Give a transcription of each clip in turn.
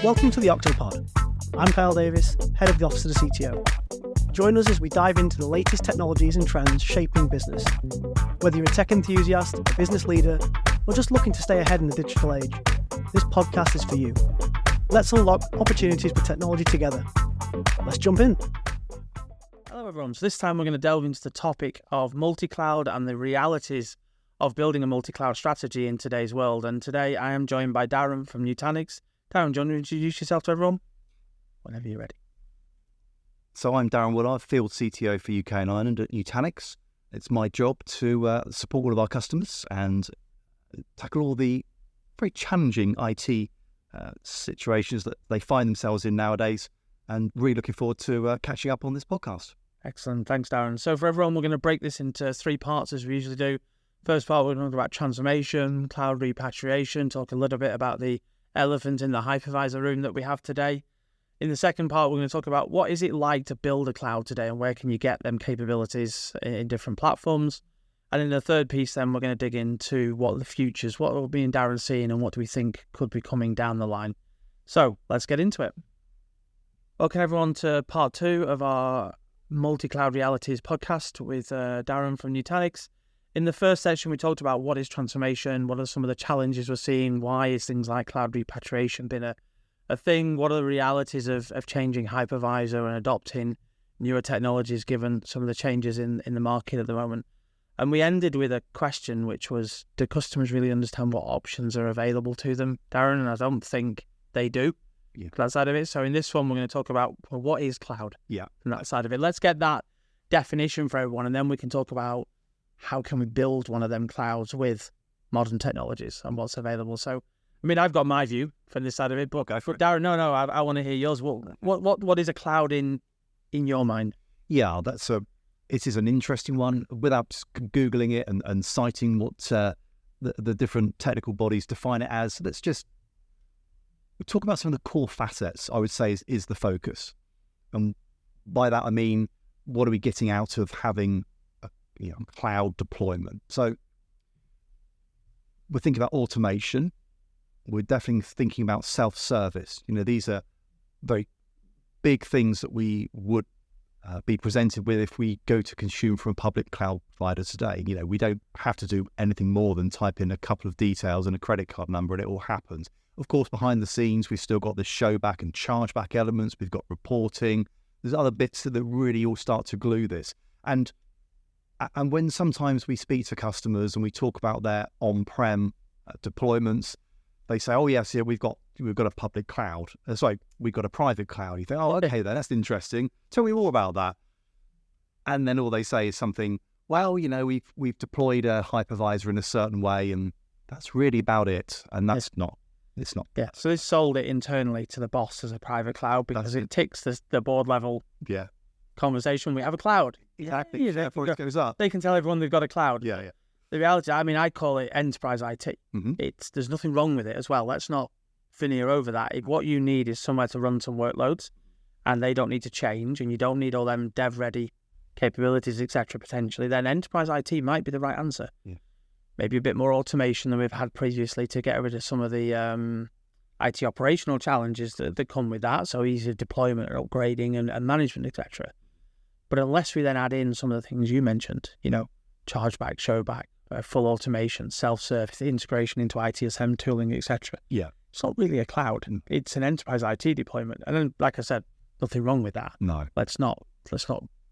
Welcome to the Octopod. I'm Kyle Davis, head of the Office of the CTO. Join us as we dive into the latest technologies and trends shaping business. Whether you're a tech enthusiast, a business leader, or just looking to stay ahead in the digital age, this podcast is for you. Let's unlock opportunities with technology together. Let's jump in. Hello everyone. So this time we're going to delve into the topic of multi-cloud and the realities of building a multi-cloud strategy in today's world. And today I am joined by Darren from Nutanix. Darren, do you want to introduce yourself to everyone? Whenever you're ready. So I'm Darren Woollard, Field CTO for UK and Ireland at Nutanix. It's my job to support all of our customers and tackle all the very challenging IT situations that they find themselves in nowadays, and really looking forward to catching up on this podcast. Excellent. Thanks, Darren. So for everyone, we're going to break this into three parts as we usually do. First part, we're going to talk about transformation, cloud repatriation, talk a little bit about the elephant in the hypervisor room that we have today. In the second part, we're going to talk about what is it like to build a cloud today and where can you get them capabilities in different platforms. And in the third piece, then we're going to dig into what are the futures, what are me and Darren seeing, and what do we think could be coming down the line. So let's get into it. Welcome everyone to part 2 of our Multi-Cloud Realities podcast with Darren from Nutanix. In the first session, we talked about what is transformation, what are some of the challenges we're seeing, why is things like cloud repatriation been a thing, what are the realities of changing hypervisor and adopting newer technologies given some of the changes in the market at the moment. And we ended with a question, which was, do customers really understand what options are available to them, Darren? And I don't think they do, that side of it. So in this one, we're going to talk about, well, what is cloud? From that side of it. Let's get that definition for everyone, and then we can talk about how can we build one of them clouds with modern technologies and what's available. So, I mean, I've got my view from this side of it, but Darren, no, I want to hear yours. What is a cloud in your mind? Yeah, it is an interesting one. Without Googling it and citing what the different technical bodies define it as, let's just talk about some of the core facets, I would say, is the focus. And by that, I mean, what are we getting out of having cloud deployment? So we're thinking about automation. We're definitely thinking about self-service. These are very big things that we would be presented with if we go to consume from a public cloud provider today. We don't have to do anything more than type in a couple of details and a credit card number and it all happens. Of course, behind the scenes, we've still got the show back and charge back elements. We've got reporting. There's other bits that really all start to glue this. And when sometimes we speak to customers and we talk about their on-prem deployments, they say, "Oh yes, we've got a public cloud. We've got a private cloud." You think, "Oh, okay, then that's interesting. Tell me more about that." And then all they say is something, "Well, we've deployed a hypervisor in a certain way, and that's really about it." And that's not. It's not. Yeah. So they sold it internally to the boss as a private cloud because it ticks the board level. Yeah. Conversation. We have a cloud. Exactly. Before it goes up, they can tell everyone they've got a cloud. Yeah. The reality, I mean, I call it enterprise IT. Mm-hmm. There's nothing wrong with it as well. Let's not veneer over that. What you need is somewhere to run some workloads, and they don't need to change, and you don't need all them dev-ready capabilities, etc. Potentially, then enterprise IT might be the right answer. Yeah. Maybe a bit more automation than we've had previously to get rid of some of the IT operational challenges that come with that. So easier deployment or upgrading and management, etc. But unless we then add in some of the things you mentioned, chargeback, showback, full automation, self-service, integration into ITSM tooling, etc. Yeah. It's not really a cloud. It's an enterprise IT deployment. And then, like I said, nothing wrong with that. No. Let's not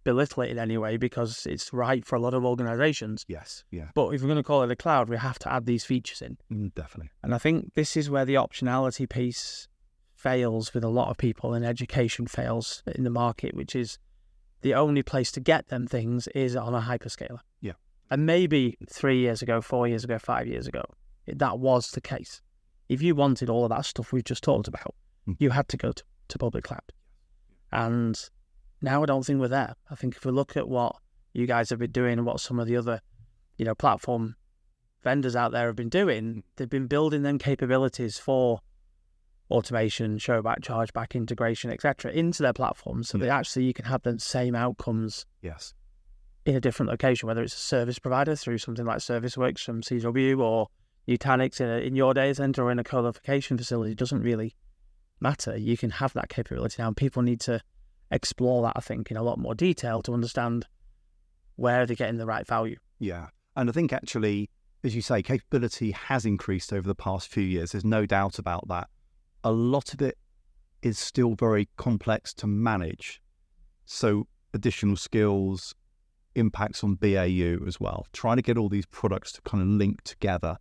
belittle it in any way because it's right for a lot of organizations. Yes. Yeah. But if we're going to call it a cloud, we have to add these features in. Definitely. And I think this is where the optionality piece fails with a lot of people, and education fails in the market, which is the only place to get them things is on a hyperscaler. Yeah. And maybe 3 years ago, 4 years ago, 5 years ago, that was the case. If you wanted all of that stuff we've just talked about, you had to go to public cloud. And now I don't think we're there. I think if we look at what you guys have been doing and what some of the other, platform vendors out there have been doing, they've been building them capabilities for automation, showback, chargeback, integration, etc. into their platforms so that actually you can have the same outcomes in a different location, whether it's a service provider through something like ServiceWorks from CW or Nutanix in your data center or in a co-location facility. It doesn't really matter, you can have that capability now, and people need to explore that, I think, in a lot more detail to understand where they're getting the right value. Yeah. And I think actually, as you say, capability has increased over the past few years. There's no doubt about that. A lot of it is still very complex to manage. So additional skills, impacts on BAU as well. Trying to get all these products to kind of link together.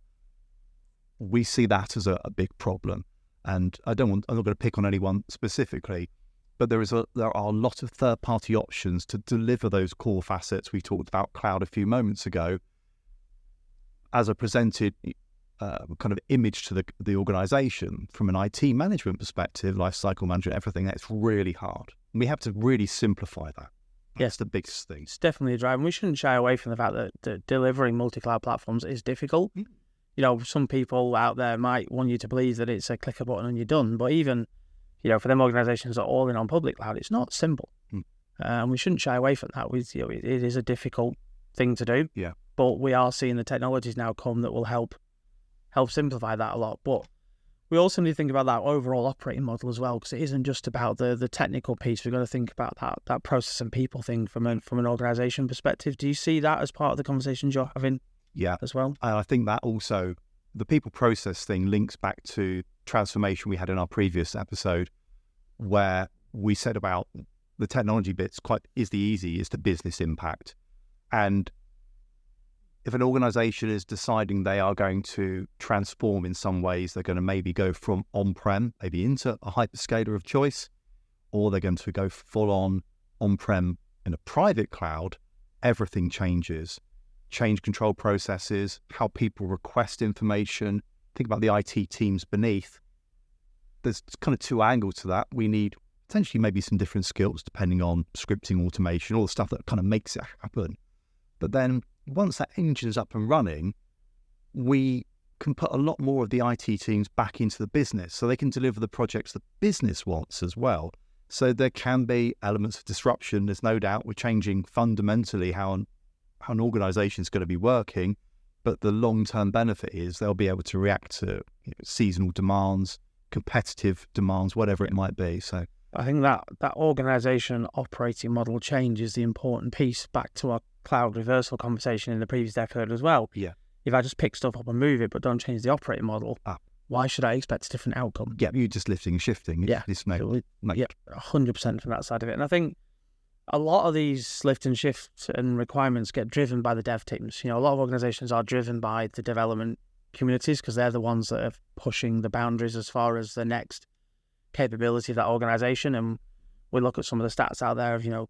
We see that as a big problem. And I'm not going to pick on anyone specifically, but there are a lot of third-party options to deliver those core facets. We talked about cloud a few moments ago. As a presented kind of image to the organization from an IT management perspective, lifecycle management, everything, that's really hard. And we have to really simplify that. That's the biggest thing. It's definitely a drive. And we shouldn't shy away from the fact that delivering multi-cloud platforms is difficult. Mm. You know, some people out there might want you to believe that it's a click a button and you're done. But even, you know, for them organizations that are all in on public cloud, it's not simple. Mm. And we shouldn't shy away from that. It is a difficult thing to do. Yeah. But we are seeing the technologies now come that will help simplify that a lot. But we also need to think about that overall operating model as well, because it isn't just about the technical piece. We've got to think about that process and people thing from an organization perspective. Do you see that as part of the conversations you're having? Yeah, as well. And I think that also the people process thing links back to transformation we had in our previous episode, where we said about the technology bits is the business impact. And if an organization is deciding they are going to transform in some ways, they're going to maybe go from on-prem, maybe into a hyperscaler of choice, or they're going to go full on-prem in a private cloud, everything changes. Change control processes, how people request information. Think about the IT teams beneath. There's kind of two angles to that. We need potentially maybe some different skills depending on scripting, automation, all the stuff that kind of makes it happen. But then once that engine is up and running, we can put a lot more of the IT teams back into the business so they can deliver the projects the business wants as well. So there can be elements of disruption. There's no doubt we're changing fundamentally how an organization is going to be working, but the long-term benefit is they'll be able to react to seasonal demands, competitive demands, whatever it might be. So I think that organization operating model change is the important piece, back to our cloud reversal conversation in the previous episode as well. Yeah. If I just pick stuff up and move it, but don't change the operating model, why should I expect a different outcome? Yeah, you're just lifting and shifting. Yeah, 100% from that side of it. And I think a lot of these lift and shifts and requirements get driven by the dev teams. You know, a lot of organizations are driven by the development communities because they're the ones that are pushing the boundaries as far as the next capability of that organization. And we look at some of the stats out there of, you know,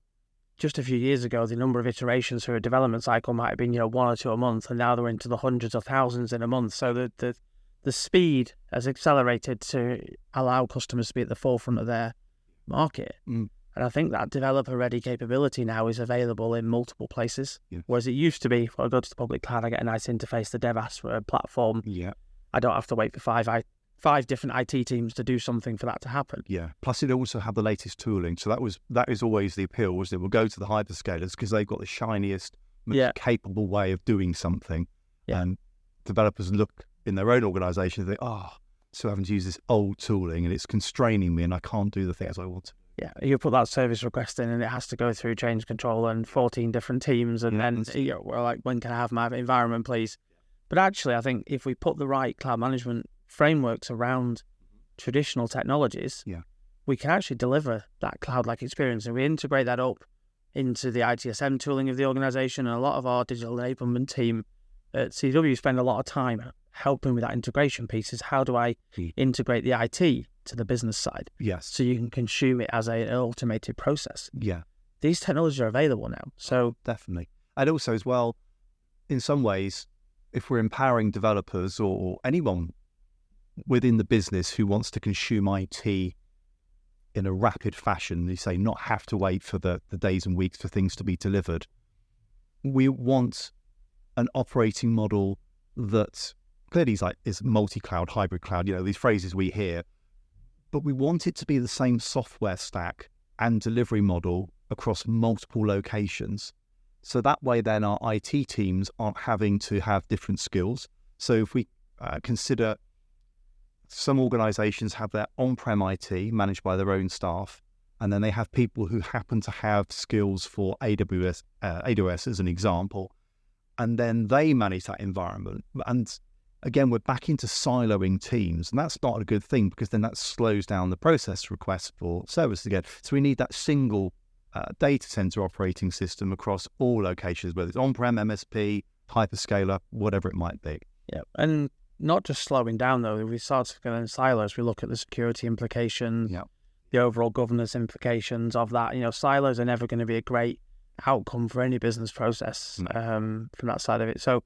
just a few years ago, the number of iterations through a development cycle might have been, you know, 1 or 2 a month, and now they're into the hundreds of thousands in a month. So the speed has accelerated to allow customers to be at the forefront of their market. Mm. And I think that developer-ready capability now is available in multiple places. Yeah. Whereas it used to be, if I go to the public cloud, I get a nice interface. The dev asks for a platform. Yeah. I don't have to wait for five different IT teams to do something for that to happen. Yeah. Plus, it also had the latest tooling. So that is always the appeal, wasn't it? We'll go to the hyperscalers because they've got the shiniest, most capable way of doing something. Yeah. And developers look in their own organization and think, so having to use this old tooling and it's constraining me and I can't do the things I want to. Yeah, you put that service request in and it has to go through change control and 14 different teams and then we're like, when can I have my environment, please? But actually, I think if we put the right cloud management frameworks around traditional technologies, we can actually deliver that cloud-like experience. And we integrate that up into the ITSM tooling of the organization. And a lot of our digital enablement team at CW spend a lot of time helping with that integration piece. Is how do I integrate the IT to the business side? Yes. So you can consume it as an automated process. Yeah. These technologies are available now. So definitely. And also as well, in some ways, if we're empowering developers or anyone within the business who wants to consume IT in a rapid fashion, you say not have to wait for the days and weeks for things to be delivered. We want an operating model that clearly is multi-cloud, hybrid cloud, these phrases we hear, but we want it to be the same software stack and delivery model across multiple locations. So that way then our IT teams aren't having to have different skills. So if we consider some organizations have their on-prem IT managed by their own staff, and then they have people who happen to have skills for AWS as an example, and then they manage that environment. And again, we're back into siloing teams, and that's not a good thing, because then that slows down the process requests for services again. So we need that single data center operating system across all locations, whether it's on-prem, MSP, hyperscaler, whatever it might be. Yeah, and not just slowing down though. If we start to go in silos, we look at the security implications, the overall governance implications of that. Silos are never going to be a great outcome for any business process from that side of it. So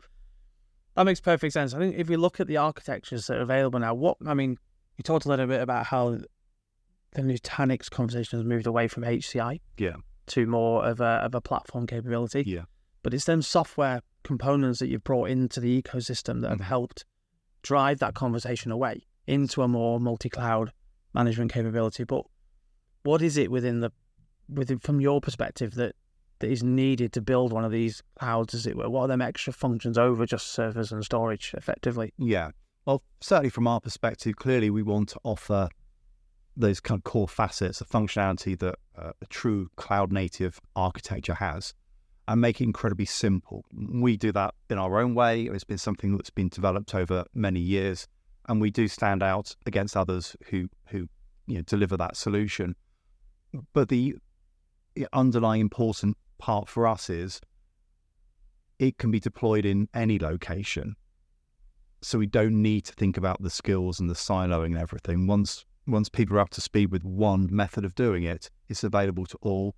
that makes perfect sense. I think if we look at the architectures that are available now, you talked a little bit about how the Nutanix conversation has moved away from HCI to more of a platform capability. Yeah. But it's them software components that you've brought into the ecosystem that have helped drive that conversation away into a more multi-cloud management capability. But what is it within from your perspective that is needed to build one of these clouds, as it were? What are them extra functions over just servers and storage, effectively? Yeah. Well, certainly from our perspective, clearly we want to offer those kind of core facets of functionality that a true cloud-native architecture has, and make it incredibly simple. We do that in our own way. It's been something that's been developed over many years, and we do stand out against others who deliver that solution. But the underlying important part for us is it can be deployed in any location. So we don't need to think about the skills and the siloing and everything. Once people are up to speed with one method of doing it, it's available to all.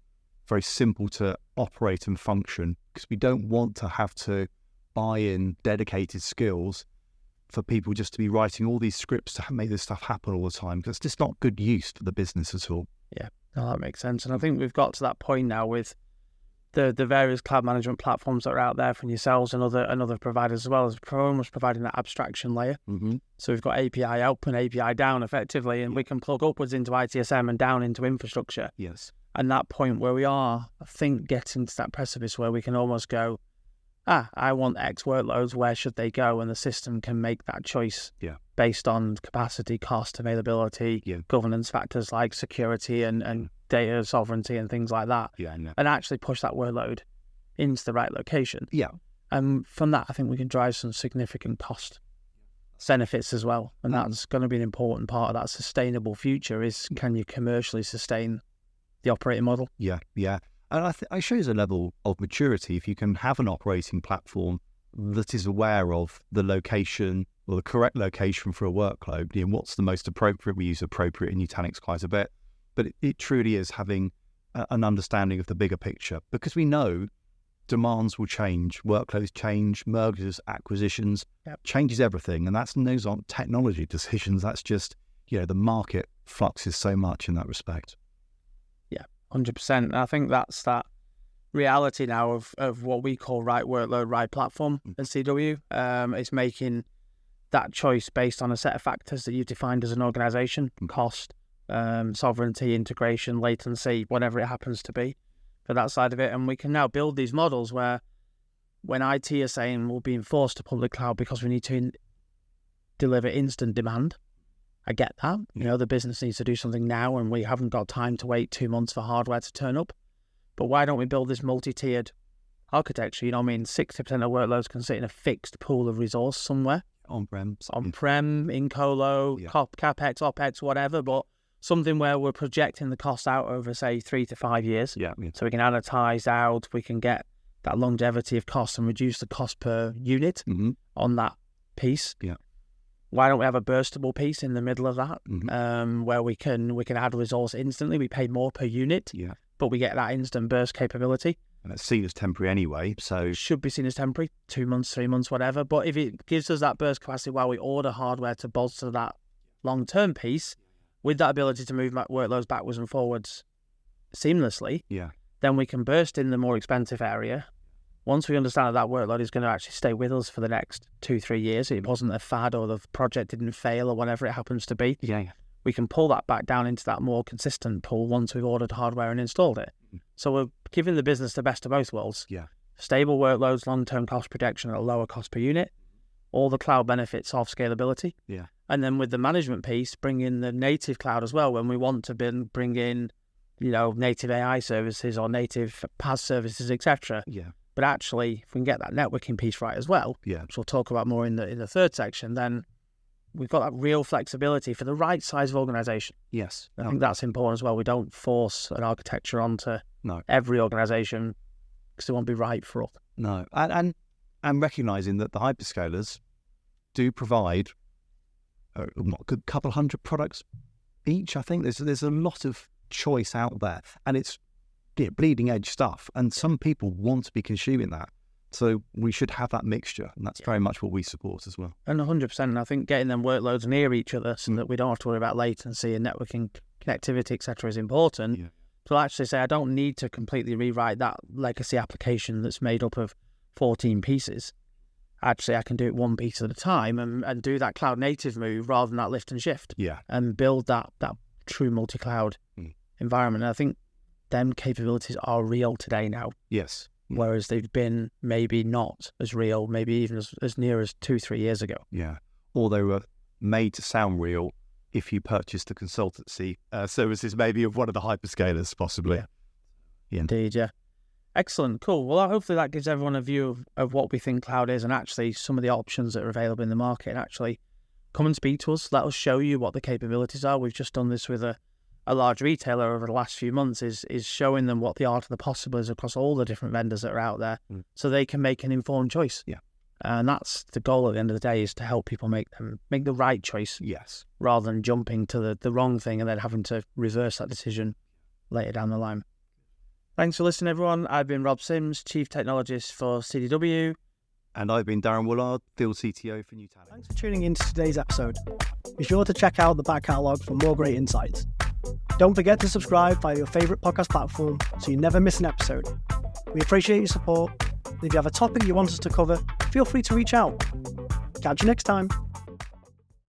Very simple to operate and function, because we don't want to have to buy in dedicated skills for people just to be writing all these scripts to make this stuff happen all the time, because it's just not good use for the business at all. Yeah, no, that makes sense. And I think we've got to that point now with the various cloud management platforms that are out there from yourselves and other providers, as well as almost providing that abstraction layer. So we've got API up and API down effectively, and we can plug upwards into ITSM and down into infrastructure. Yes. And that point where we are, I think, getting to that precipice where we can almost go, I want X workloads, where should they go? And the system can make that choice based on capacity, cost, availability, governance factors like security and data sovereignty and things like that, and actually push that workload into the right location. And from that, I think we can drive some significant cost benefits as well. And that's going to be an important part of that sustainable future is, can you commercially sustain the operating model? Yeah. And it shows a level of maturity if you can have an operating platform that is aware of the location or the correct location for a workload. What's the most appropriate? We use appropriate in Nutanix quite a bit, but it truly is having an understanding of the bigger picture, because we know demands will change, workloads change, mergers, acquisitions, changes everything. And those aren't technology decisions. That's just, the market fluxes so much in that respect. 100%. And I think that's that reality now of what we call right workload, right platform at CW. It's making that choice based on a set of factors that you've defined as an organization: cost, sovereignty, integration, latency, whatever it happens to be for that side of it. And we can now build these models where, when IT are saying we're being forced to public cloud because we need to deliver instant demand, I get that. The business needs to do something now, and we haven't got time to wait 2 months for hardware to turn up. But why don't we build this multi-tiered architecture? 60% of workloads can sit in a fixed pool of resource somewhere. On-prem, in colo, CapEx, OpEx, whatever, but something where we're projecting the cost out over, say, 3 to 5 years. So we can annotize out, we can get that longevity of cost and reduce the cost per unit on that piece. Why don't we have a burstable piece in the middle of that, where we can add resource instantly? We pay more per unit, but we get that instant burst capability. And it's seen as temporary anyway, so it should be seen as temporary, 2 months, 3 months, whatever. But if it gives us that burst capacity while we order hardware to bolster that long-term piece, with that ability to move workloads backwards and forwards seamlessly, then we can burst in the more expensive area. Once we understand that workload is going to actually stay with us for the next 2-3 years, it wasn't a fad or the project didn't fail or whatever it happens to be, we can pull that back down into that more consistent pool once we've ordered hardware and installed it. So we're giving the business the best of both worlds. Stable workloads, long-term cost protection at a lower cost per unit, all the cloud benefits of scalability, And then with the management piece, bring in the native cloud as well when we want to bring in, native AI services or native PaaS services, etc. Yeah. But actually, if we can get that networking piece right as well, which we'll talk about more in the third section, then we've got that real flexibility for the right size of organization. Yes. I think that's important as well. We don't force an architecture onto every organization because it won't be right for all. No. And recognizing that the hyperscalers do provide a couple hundred products each. I think there's a lot of choice out there, and it's bleeding edge stuff, and some people want to be consuming that, so we should have that mixture, and that's very much what we support as well. And 100%. And I think getting them workloads near each other so that we don't have to worry about latency and networking connectivity, etc., is important. So I'll actually say I don't need to completely rewrite that legacy application that's made up of 14 pieces. Actually, I can do it one piece at a time and do that cloud native move rather than that lift and shift. And build that true multi-cloud environment. And I think them capabilities are real today now. Whereas they've been maybe not as real, maybe even as near as 2-3 years ago. Or they were made to do real if you purchased the consultancy services maybe of one of the hyperscalers, possibly. Indeed, Excellent, cool. Well, hopefully that gives everyone a view of what we think cloud is and actually some of the options that are available in the market. And actually come and speak to us. Let us show you what the capabilities are. We've just done this with a large retailer over the last few months, is showing them what the art of the possible is across all the different vendors that are out there so they can make an informed choice. And that's the goal at the end of the day, is to help people make the right choice. Rather than jumping to the wrong thing and then having to reverse that decision later down the line. Thanks for listening, everyone. I've been Rob Sims, Chief Technologist for CDW. And I've been Darren Woollard, Field CTO for Nutanix. Thanks for tuning in to today's episode. Be sure to check out the back catalogue for more great insights. Don't forget to subscribe via your favourite podcast platform so you never miss an episode. We appreciate your support. And if you have a topic you want us to cover, feel free to reach out. Catch you next time.